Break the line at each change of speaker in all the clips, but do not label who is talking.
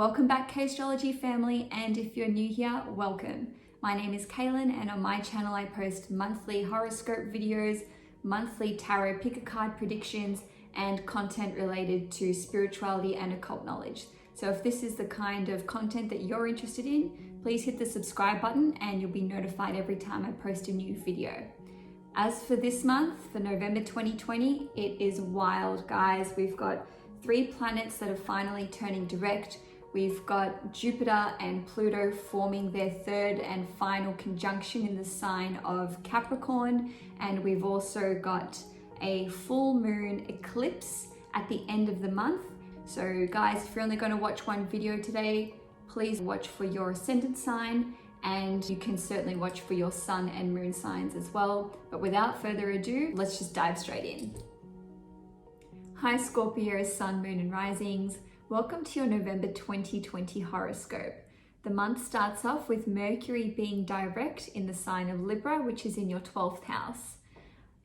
Welcome back, Caistrology family, and if you're new here, welcome. My name is Cailin, and on my channel I post monthly horoscope videos, monthly tarot pick-a-card predictions, and content related to spirituality and occult knowledge. So if this is the kind of content that you're interested in, please hit the subscribe button and you'll be notified every time I post a new video. As for this month, for November 2020, it is wild, guys. We've got 3 planets that are finally turning direct. We've got Jupiter and Pluto forming their 3rd and final conjunction in the sign of Capricorn. And we've also got a full moon eclipse at the end of the month. So guys, if you're only going to watch one video today, please watch for your ascendant sign, and you can certainly watch for your sun and moon signs as well. But without further ado, let's just dive straight in. Hi Scorpio, sun, moon and risings. Welcome to your November 2020 horoscope. The month starts off with Mercury being direct in the sign of Libra, which is in your 12th house.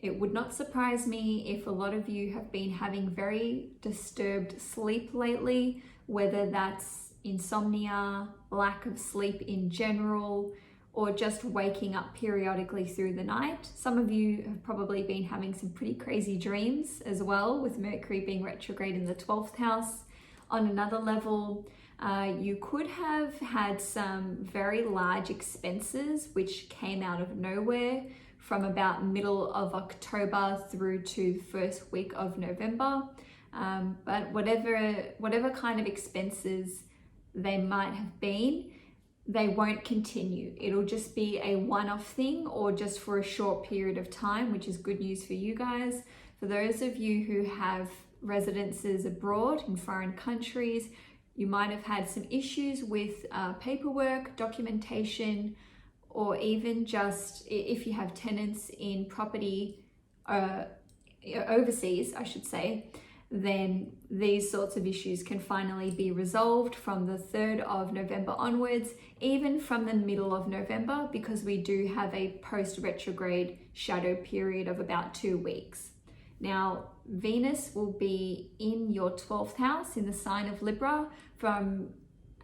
It would not surprise me if a lot of you have been having very disturbed sleep lately, whether that's insomnia, lack of sleep in general, or just waking up periodically through the night. Some of you have probably been having some pretty crazy dreams as well, with Mercury being retrograde in the 12th house. On another level, you could have had some very large expenses which came out of nowhere from about middle of October through to the first week of November. But whatever kind of expenses they might have been, they won't continue. It'll just be a one-off thing or just for a short period of time, which is good news for you guys. For those of you who have residences abroad in foreign countries, you might have had some issues with paperwork, documentation, or even just if you have tenants in property overseas, I should say, then these sorts of issues can finally be resolved from the 3rd of November onwards, even from the middle of November, because we do have a post-retrograde shadow period of about 2 weeks. Now, Venus will be in your 12th house in the sign of Libra from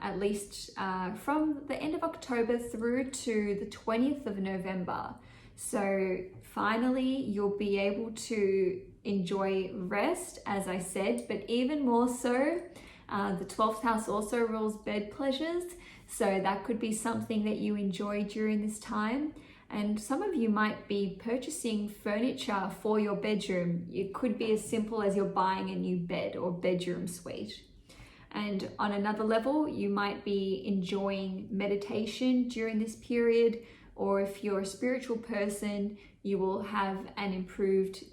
at least from the end of October through to the 20th of November. So finally, you'll be able to enjoy rest, as I said, but even more so, the 12th house also rules bed pleasures. So that could be something that you enjoy during this time. And some of you might be purchasing furniture for your bedroom. It could be as simple as you're buying a new bed or bedroom suite. And on another level, you might be enjoying meditation during this period, or if you're a spiritual person, you will have an improved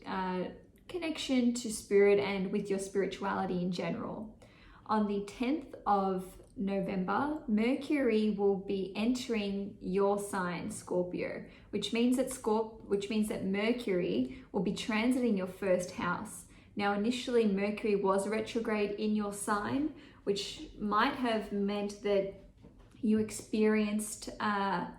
connection to spirit and with your spirituality in general. On the 10th of November, Mercury will be entering your sign, Scorpio, which means that Mercury will be transiting your 1st house. Now, initially, Mercury was retrograde in your sign, which might have meant that you experienced a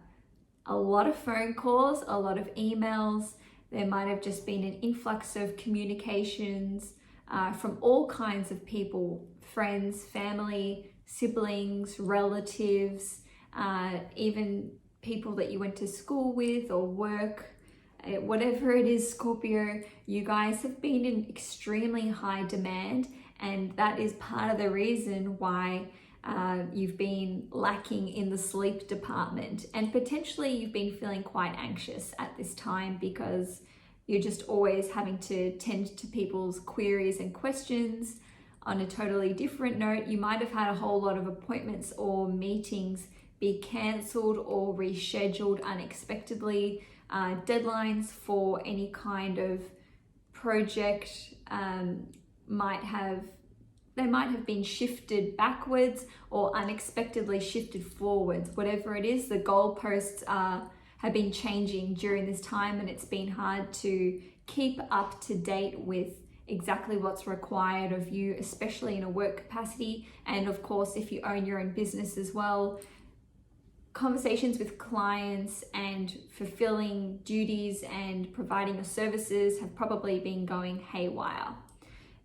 lot of phone calls, a lot of emails. There might have just been an influx of communications from all kinds of people, friends, family, siblings, relatives, even people that you went to school with or work. Whatever it is, Scorpio, you guys have been in extremely high demand, and that is part of the reason why you've been lacking in the sleep department, and potentially you've been feeling quite anxious at this time because you're just always having to tend to people's queries and questions. On a totally different note, you might have had a whole lot of appointments or meetings be cancelled or rescheduled unexpectedly. Deadlines for any kind of project might have been shifted backwards or unexpectedly shifted forwards. Whatever it is, the goalposts have been changing during this time, and it's been hard to keep up to date with exactly what's required of you, especially in a work capacity. And of course, if you own your own business as well, conversations with clients and fulfilling duties and providing your services have probably been going haywire.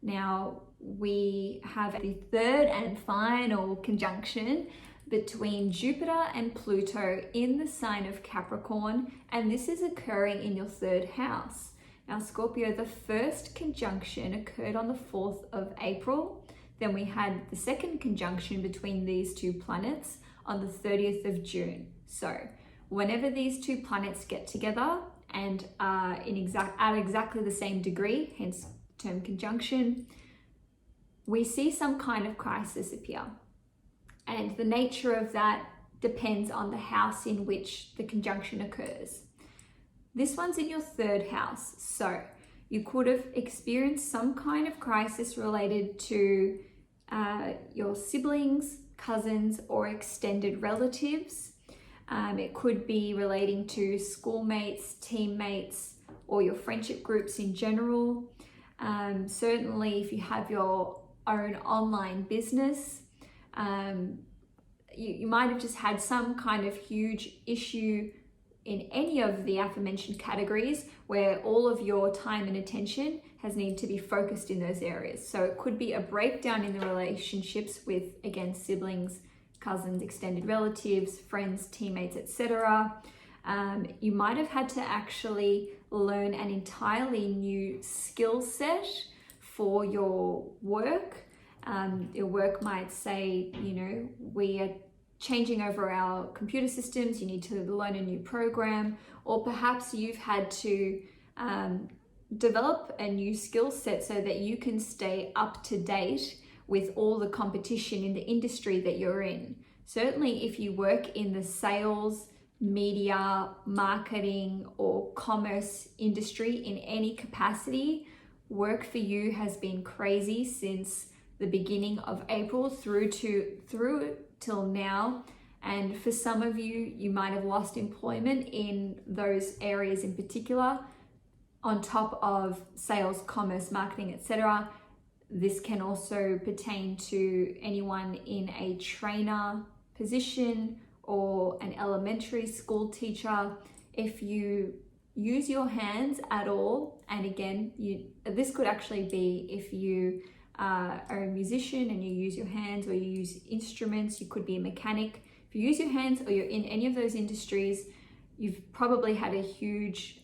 Now, we have the third and final conjunction between Jupiter and Pluto in the sign of Capricorn, and this is occurring in your third house. Now, Scorpio, the first conjunction occurred on the 4th of April. Then we had the second conjunction between these two planets on the 30th of June. So whenever these two planets get together and are at exactly the same degree, hence term conjunction, we see some kind of crisis appear. And the nature of that depends on the house in which the conjunction occurs. This one's in your third house, so you could have experienced some kind of crisis related to your siblings, cousins, or extended relatives. It could be relating to schoolmates, teammates, or your friendship groups in general. Certainly, if you have your own online business, you might have just had some kind of huge issue in any of the aforementioned categories where all of your time and attention has needed to be focused in those areas. So it could be a breakdown in the relationships with, again, siblings, cousins, extended relatives, friends, teammates, etc. You might have had to actually learn an entirely new skill set for your work. Your work might say, we are changing over our computer systems, you need to learn a new program, or perhaps you've had to develop a new skill set so that you can stay up to date with all the competition in the industry that you're in. Certainly if you work in the sales, media, marketing, or commerce industry in any capacity, work for you has been crazy since the beginning of April through till now. And for some of you, you might have lost employment in those areas in particular, on top of sales, commerce, marketing, etc. This can also pertain to anyone in a trainer position or an elementary school teacher. If you use your hands at all, and again, this could actually be if you are a musician and you use your hands, or you use instruments, you could be a mechanic. If you use your hands or you're in any of those industries, you've probably had a huge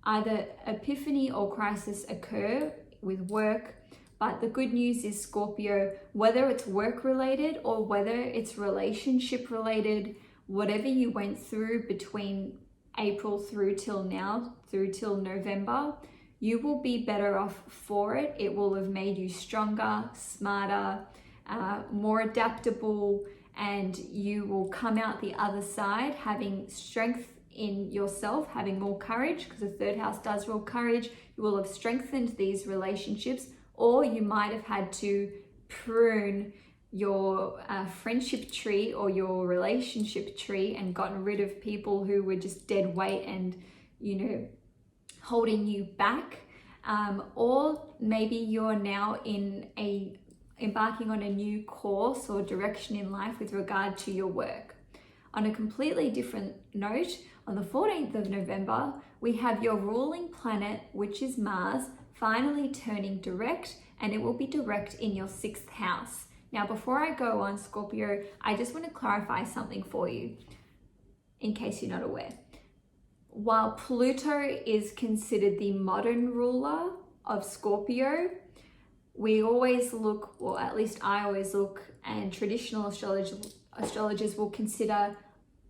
either epiphany or crisis occur with work. But the good news is, Scorpio, whether it's work related or whether it's relationship related, whatever you went through between April through till now, through till November, you will be better off for it. It will have made you stronger, smarter, more adaptable, and you will come out the other side having strength in yourself, having more courage, because the third house does rule courage. You will have strengthened these relationships, or you might have had to prune your friendship tree or your relationship tree and gotten rid of people who were just dead weight and, holding you back. Or maybe you're now embarking on a new course or direction in life with regard to your work. On a completely different note, on the 14th of November, we have your ruling planet, which is Mars, finally turning direct, and it will be direct in your 6th house. Now, before I go on, Scorpio, I just want to clarify something for you, in case you're not aware. While Pluto is considered the modern ruler of Scorpio, we always look, or at least I always look, and traditional astrologers will consider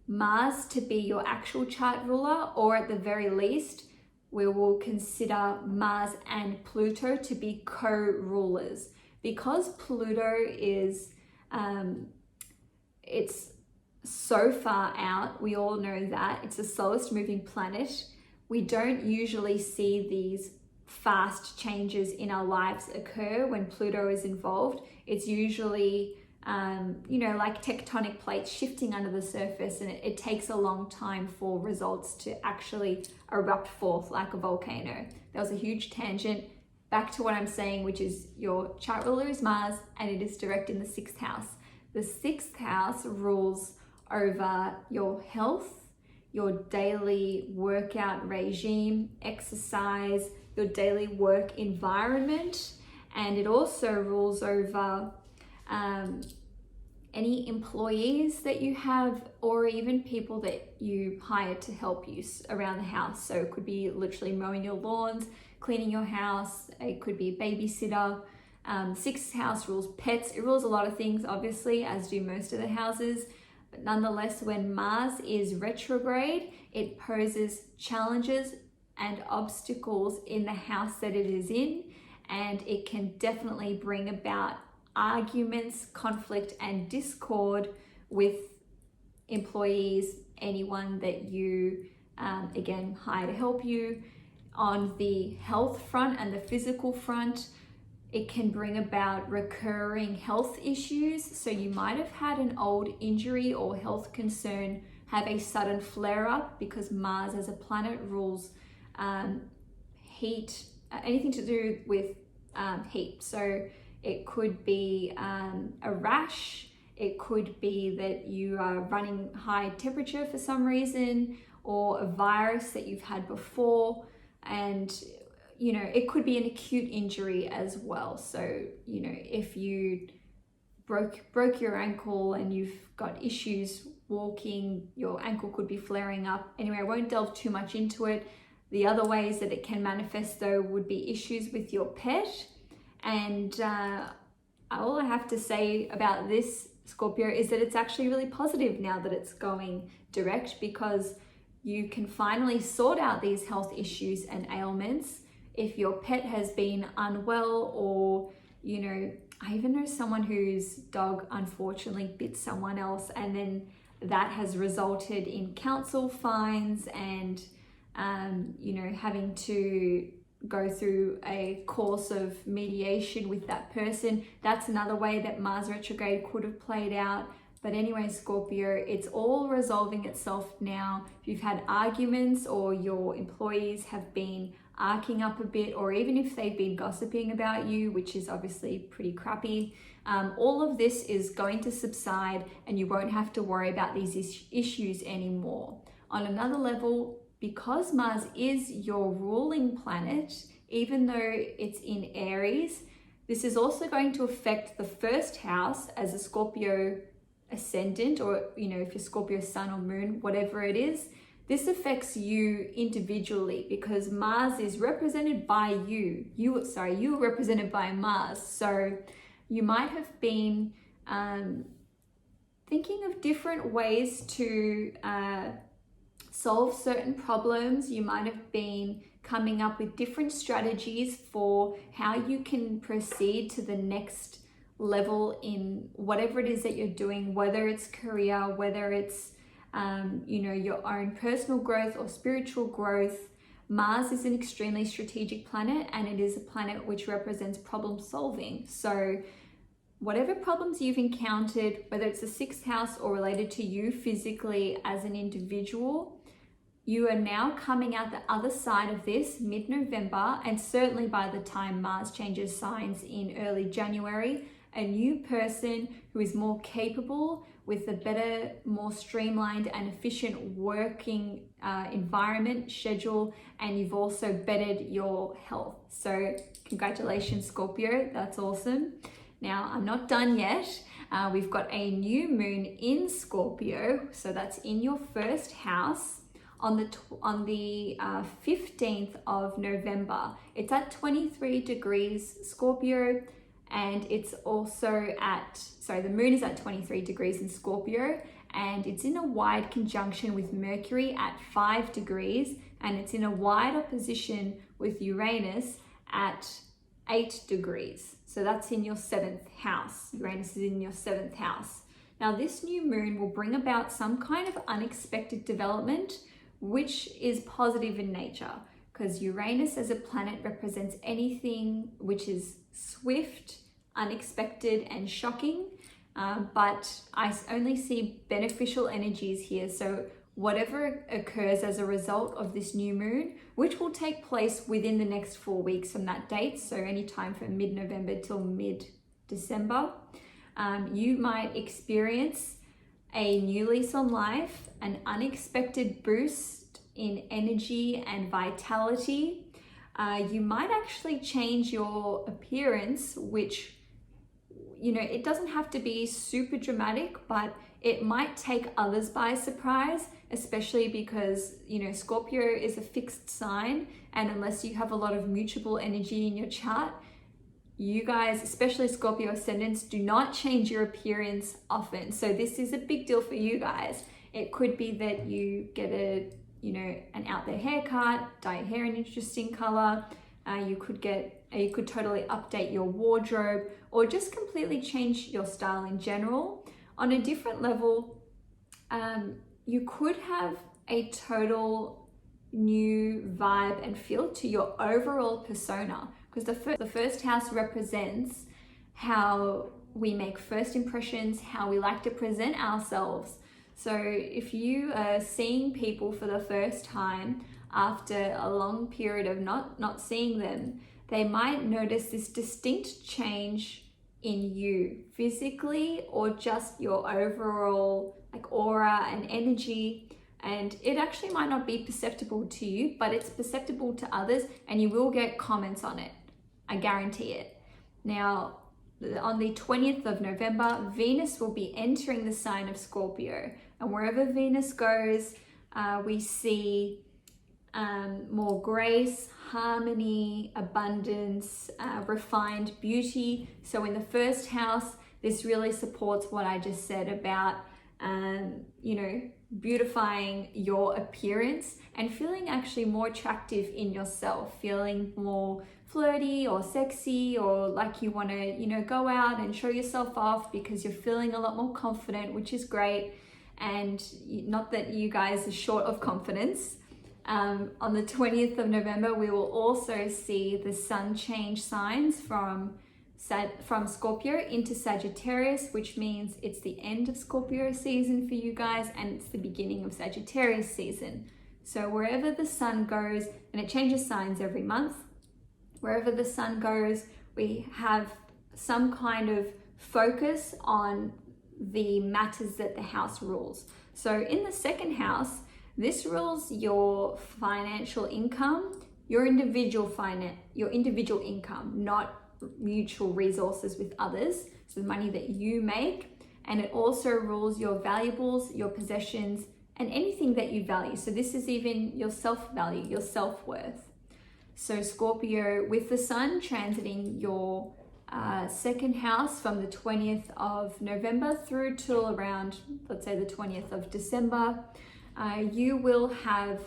Mars to be your actual chart ruler, or at the very least, we will consider Mars and Pluto to be co-rulers. Because Pluto is, it's so far out, we all know that, it's the slowest moving planet. We don't usually see these fast changes in our lives occur when Pluto is involved. It's usually, like tectonic plates shifting under the surface, and it takes a long time for results to actually erupt forth like a volcano. That was a huge tangent. Back to what I'm saying, which is your chart ruler is Mars, and it is direct in the 6th house. The 6th house rules over your health, your daily workout regime, exercise, your daily work environment, And it also rules over any employees that you have, or even people that you hire to help you around the house. So it could be literally mowing your lawns, cleaning your house. It could be a babysitter. Sixth house rules pets. It rules a lot of things, obviously, as do most of the houses. But nonetheless, when Mars is retrograde, it poses challenges and obstacles in the house that it is in. And it can definitely bring about arguments, conflict, and discord with employees, anyone that you, again, hire to help you. On the health front and the physical front, it can bring about recurring health issues. So you might have had an old injury or health concern have a sudden flare up, because Mars as a planet rules heat, anything to do with heat. So it could be a rash, it could be that you are running high temperature for some reason, or a virus that you've had before. And you know, it could be an acute injury as well. So, you know, if you broke your ankle and you've got issues walking, your ankle could be flaring up. Anyway, I won't delve too much into it. The other ways that it can manifest, though, would be issues with your pet. And all I have to say about this, Scorpio, is that it's actually really positive now that it's going direct, because you can finally sort out these health issues and ailments. If your pet has been unwell, or, you know, I even know someone whose dog unfortunately bit someone else, and then that has resulted in council fines and, you know, having to go through a course of mediation with that person. That's another way that Mars retrograde could have played out. But anyway, Scorpio, it's all resolving itself now. If you've had arguments, or your employees have been arcing up a bit, or even if they've been gossiping about you, which is obviously pretty crappy, all of this is going to subside, and you won't have to worry about these issues anymore. On another level, because Mars is your ruling planet, even though it's in Aries, this is also going to affect the first house as a Scorpio ascendant, or, you know, if you're Scorpio sun or moon, whatever it is. This affects you individually, because Mars is represented by you. You are represented by Mars. So you might have been thinking of different ways to solve certain problems. You might have been coming up with different strategies for how you can proceed to the next level in whatever it is that you're doing, whether it's career, whether it's you know, your own personal growth or spiritual growth. Mars is an extremely strategic planet, and it is a planet which represents problem solving. So whatever problems you've encountered, whether it's the sixth house or related to you physically as an individual, you are now coming out the other side of this mid-November, and certainly by the time Mars changes signs in early January, a new person who is more capable, with a better, more streamlined and efficient working environment, schedule, and you've also bettered your health. So congratulations, Scorpio, that's awesome. Now, I'm not done yet. We've got a new moon in Scorpio, so that's in your first house on the 15th of November. It's at 23 degrees Scorpio, and it's also the moon is at 23 degrees in Scorpio, and it's in a wide conjunction with Mercury at 5 degrees, and it's in a wide opposition with Uranus at 8 degrees. So that's in your 7th house. Uranus is in your 7th house. Now, this new moon will bring about some kind of unexpected development, which is positive in nature, because Uranus as a planet represents anything which is swift, unexpected, and shocking. But I only see beneficial energies here. So whatever occurs as a result of this new moon, which will take place within the next 4 weeks from that date, so anytime from mid-November till mid-December, you might experience a new lease on life, an unexpected boost in energy and vitality. You might actually change your appearance, which, you know, it doesn't have to be super dramatic, but it might take others by surprise, especially because, you know, Scorpio is a fixed sign, and unless you have a lot of mutable energy in your chart, you guys, especially Scorpio ascendants, do not change your appearance often. So this is a big deal for you guys. It could be that you get an out there haircut, dye your hair an interesting color. You could totally update your wardrobe, or just completely change your style in general. On a different level, you could have a total new vibe and feel to your overall persona, because the first house represents how we make first impressions, how we like to present ourselves. So if you are seeing people for the first time after a long period of not seeing them, they might notice this distinct change in you physically, or just your overall like aura and energy. And it actually might not be perceptible to you, but it's perceptible to others, and you will get comments on it. I guarantee it. Now, on the 20th of November, Venus will be entering the sign of Scorpio. And wherever Venus goes, we see more grace, harmony, abundance, refined beauty. So in the first house, this really supports what I just said about, beautifying your appearance and feeling actually more attractive in yourself, feeling more flirty or sexy, or like you want to, go out and show yourself off because you're feeling a lot more confident, which is great. And not that you guys are short of confidence. On the 20th of November, we will also see the sun change signs from Scorpio into Sagittarius, which means it's the end of Scorpio season for you guys, and it's the beginning of Sagittarius season. So wherever the sun goes, and it changes signs every month, wherever the sun goes, we have some kind of focus on the matters that the house rules. So in the second house, this rules your financial income, your individual income, not mutual resources with others, so the money that you make. And it also rules your valuables, your possessions, and anything that you value. So this is even your self-value, your self-worth. So Scorpio, with the sun transiting your second house from the 20th of November through till around, let's say, the 20th of December, you will have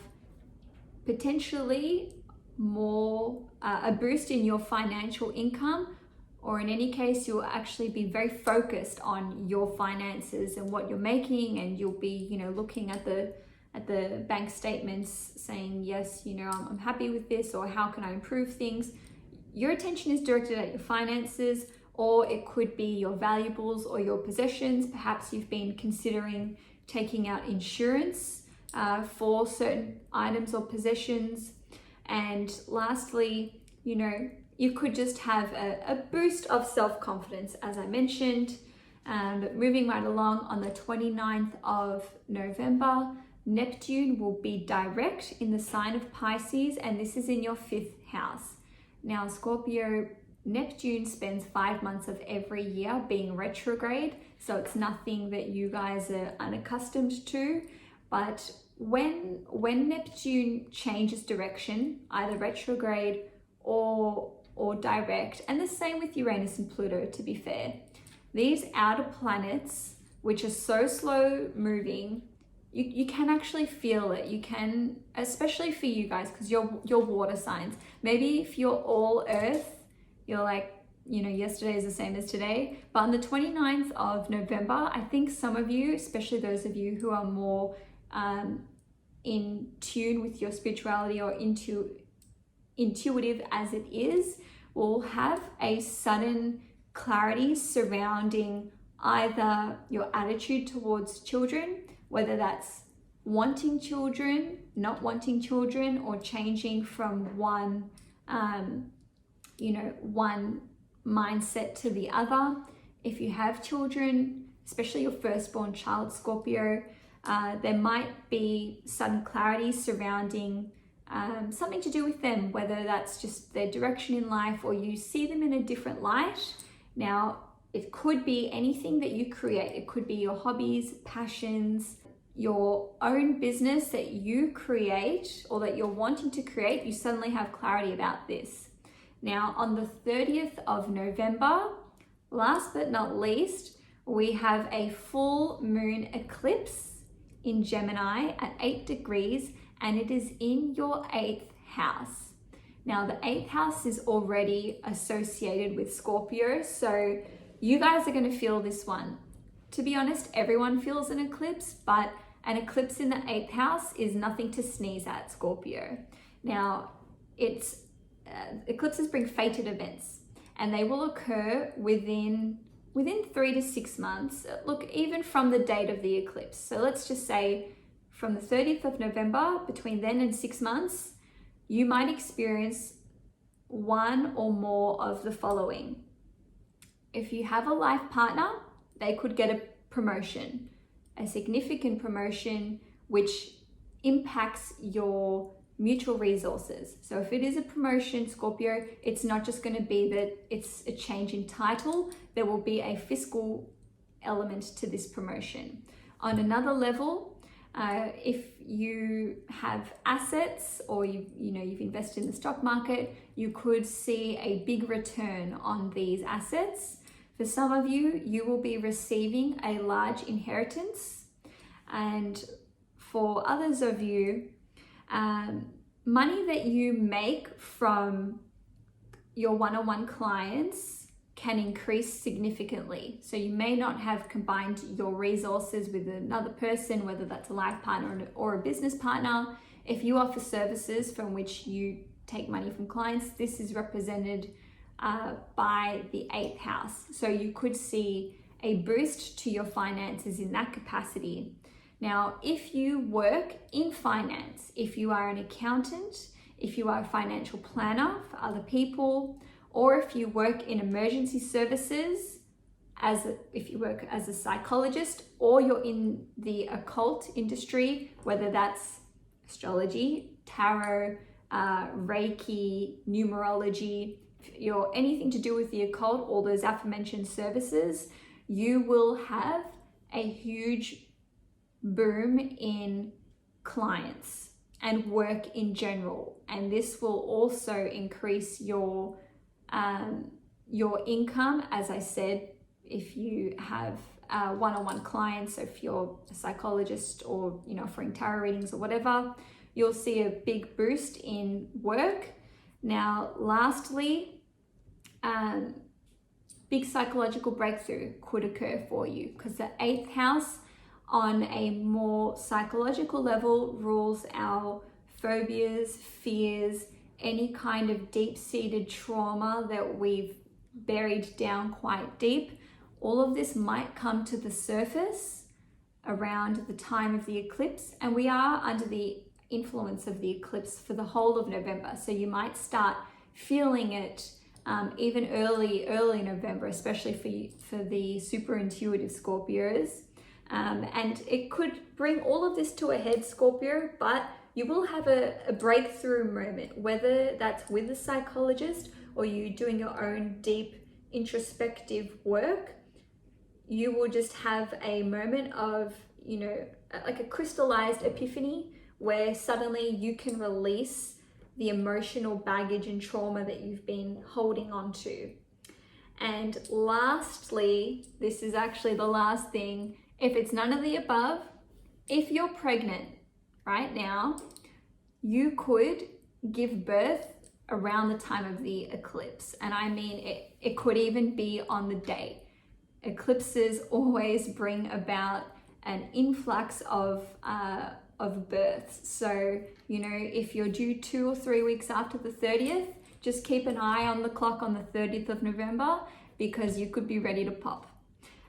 potentially more a boost in your financial income, or in any case, you'll actually be very focused on your finances and what you're making, and you'll be, looking at the bank statements saying, yes, I'm happy with this, or how can I improve things? Your attention is directed at your finances, or it could be your valuables or your possessions. Perhaps you've been considering taking out insurance for certain items or possessions. And lastly, you could just have a boost of self-confidence, as I mentioned. But moving right along, on the 29th of November, Neptune will be direct in the sign of Pisces, and this is in your 5th house. Now, Scorpio, Neptune spends 5 months of every year being retrograde, so it's nothing that you guys are unaccustomed to. But when Neptune changes direction, either retrograde or direct, and the same with Uranus and Pluto, to be fair, these outer planets, which are so slow moving, you can actually feel it. You can, especially for you guys, because you're water signs. Maybe if you're all earth, you're like, yesterday is the same as today. But on the 29th of November, I think some of you, especially those of you who are more in tune with your spirituality, or intuitive as it is, will have a sudden clarity surrounding either your attitude towards children, whether that's wanting children, not wanting children, or changing from one mindset to the other. If you have children, especially your firstborn child, Scorpio, there might be sudden clarity surrounding something to do with them, whether that's just their direction in life or you see them in a different light. Now, it could be anything that you create. It could be your hobbies, passions, your own business that you create or that you're wanting to create. You suddenly have clarity about this. Now, on the 30th of November, last but not least, we have a full moon eclipse in Gemini at 8 degrees, and it is in your 8th house. Now, the 8th house is already associated with Scorpio, so you guys are going to feel this one. To be honest, everyone feels an eclipse, but an eclipse in the 8th house is nothing to sneeze at, Scorpio. Now, eclipses bring fated events, and they will occur within 3 to 6 months. Look, even from the date of the eclipse. So let's just say from the 30th of November, between then and 6 months, you might experience one or more of the following. If you have a life partner, they could get a promotion, a significant promotion, which impacts your mutual resources. So if it is a promotion, Scorpio, it's not just going to be that it's a change in title. There will be a fiscal element to this promotion. On another level, if you have assets or you've invested in the stock market, you could see a big return on these assets. For some of you, you will be receiving a large inheritance, and for others of you, money that you make from your one-on-one clients can increase significantly. So you may not have combined your resources with another person, whether that's a life partner or a business partner. If you offer services from which you take money from clients, this is represented by the 8th house. So you could see a boost to your finances in that capacity. Now, if you work in finance, if you are an accountant, if you are a financial planner for other people, or if you work in emergency services, if you work as a psychologist, or you're in the occult industry, whether that's astrology, tarot, Reiki, numerology, if you're anything to do with the occult, all those aforementioned services, you will have a huge boom in clients and work in general, and this will also increase your income. As I said, if you have one-on-one clients, so if you're a psychologist or offering tarot readings or whatever, you'll see a big boost in work. Now, lastly, big psychological breakthrough could occur for you, because the 8th house on a more psychological level rules our phobias, fears, any kind of deep-seated trauma that we've buried down quite deep. All of this might come to the surface around the time of the eclipse, and we are under the influence of the eclipse for the whole of November. So you might start feeling it even early November, especially for the super intuitive Scorpios. And it could bring all of this to a head, Scorpio, but you will have a breakthrough moment, whether that's with a psychologist or you doing your own deep introspective work. You will just have a moment of, like a crystallized epiphany, where suddenly you can release the emotional baggage and trauma that you've been holding on to. And lastly, this is actually the last thing, if it's none of the above, if you're pregnant right now, you could give birth around the time of the eclipse. And I mean, it could even be on the day. Eclipses always bring about an influx of births. So, if you're due 2 or 3 weeks after the 30th, just keep an eye on the clock on the 30th of November, because you could be ready to pop.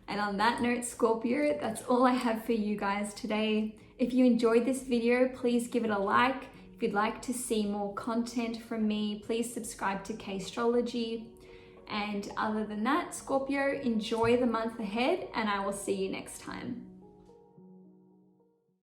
And on that note, Scorpio, that's all I have for you guys today. If you enjoyed this video, please give it a like. If you'd like to see more content from me, please subscribe to Caistrology. And other than that, Scorpio, enjoy the month ahead, and I will see you next time.